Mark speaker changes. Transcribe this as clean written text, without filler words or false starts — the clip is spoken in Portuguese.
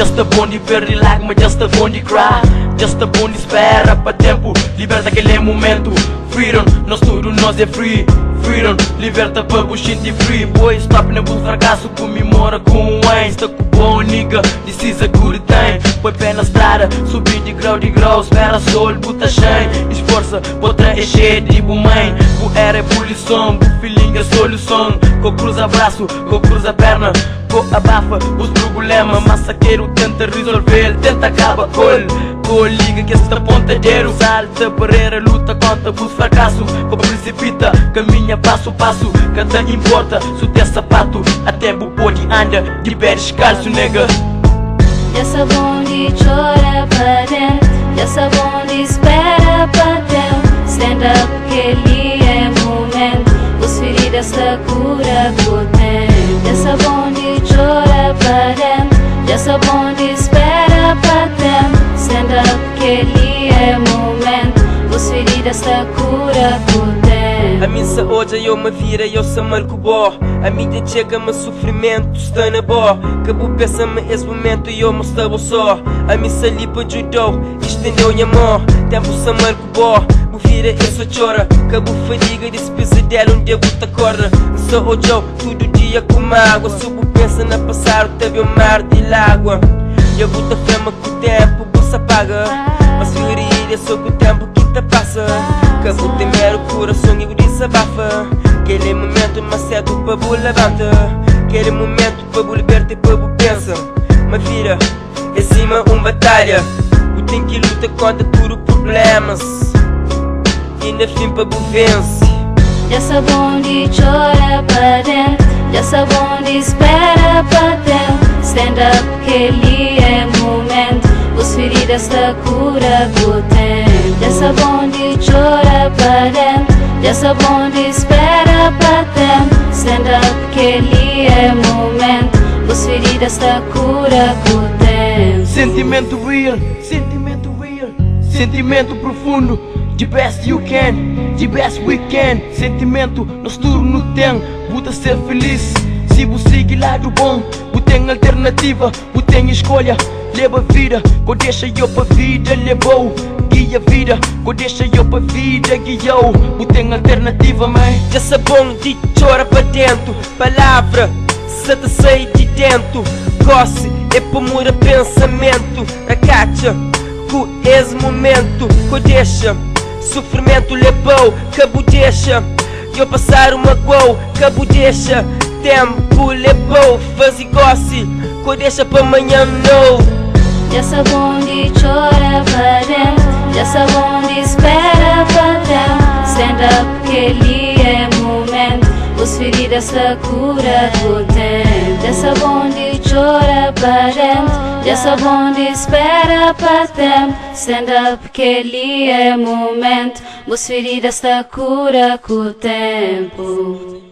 Speaker 1: Just a bonde verde lágrima, just a bonde cry. Just a bonde espera para tempo, liberta aquele momento. Freedom, nós tudo nós é free. Freedom, liberta para sentir free. Boy, stop na bom fracasso, comemora com um wine. Está com bom nigga, this is a good time. Põe pé na estrada, subir de grau, espera sol, puta shine. Esforça, outra é cheia de mãe. Bu era ebulição, bu feeling é solução. Co cruza braço, co cruza perna, co abafa os problemas. Massaqueiro tenta resolver, ele tenta acabar com ele. Co liga que esta pontadeiro salta, barreira, luta contra os fracassos. Co precipita, caminha passo a passo. Cada importa, se tem sapato, até bu pode anda de pé descalço, nega.
Speaker 2: Essa bonde chora pra dentro, essa bonde espera pra dentro. Stand up, que ele é momento, os feridas da cura com tempo. Essa bonde chora pra dentro, essa bonde espera pra dentro. Stand up, que ele é momento, os feridas da cura com tempo.
Speaker 3: A mim hoje eu me vira, eu sou malco bó. A mídia chega-me sofrimento, está na bó. Cabo pensa-me esse momento e eu me estava só. A mim ali para ajudou, estendeu-me a mão. Tempo sou malco bó, me vira e só chora. Cabo fadiga desse pesadelo onde eu te acorda. Sou hoje todo dia com água. Subo pensa na passar, teve o mar de água. Eu boto a flama com o tempo, você apaga. Mas ferida só com o tempo que te passa. Cabo tem mero coração e o desabafa. Aquele momento mais cedo para bu levanta. Aquele momento para bu liberta e para bu pensa. Mas vira, é cima batalha. O tem que luta contra tudo problemas. E no fim para bu vence.
Speaker 2: Essa bonde chora pra dentro, essa bonde espera pra dentro. Stand up, que ele é momento, os feridas da cura com tempo. Essa bonde chora pra dentro, essa bonde espera pra dentro. Stand up, que ele é momento, os feridas da cura com tempo.
Speaker 1: Sentimento real, sentimento real, sentimento profundo. The best you can, the best we can. Sentimento, nós tudo não tem. Buta ser feliz, se você seguir lado bom. Bu tem alternativa, bu tem escolha. Leva a vida, co deixa eu pra vida, levou. Guia a vida, co deixa eu pra vida, guiou. Bu tem alternativa, mãe.
Speaker 3: Essa bonde chora pra dentro. Palavra, se te sai de dentro. Gosse, é para mudar pensamento. Racacha, com esse momento, co deixa sofrimento levou, cabo deixa eu passar uma gol, cabo deixa tempo levou, faz e gosse, co deixa para amanhã não.
Speaker 2: Essa bonde chora pra dentro, essa bonde espera pra dentro. Stand up, que ele é momento, os feridas da cura com tempo. Essa bonde chora pra dentro, essa bonde espera pra tempo. Stand up, que ele é momento, os feridas da cura com tempo.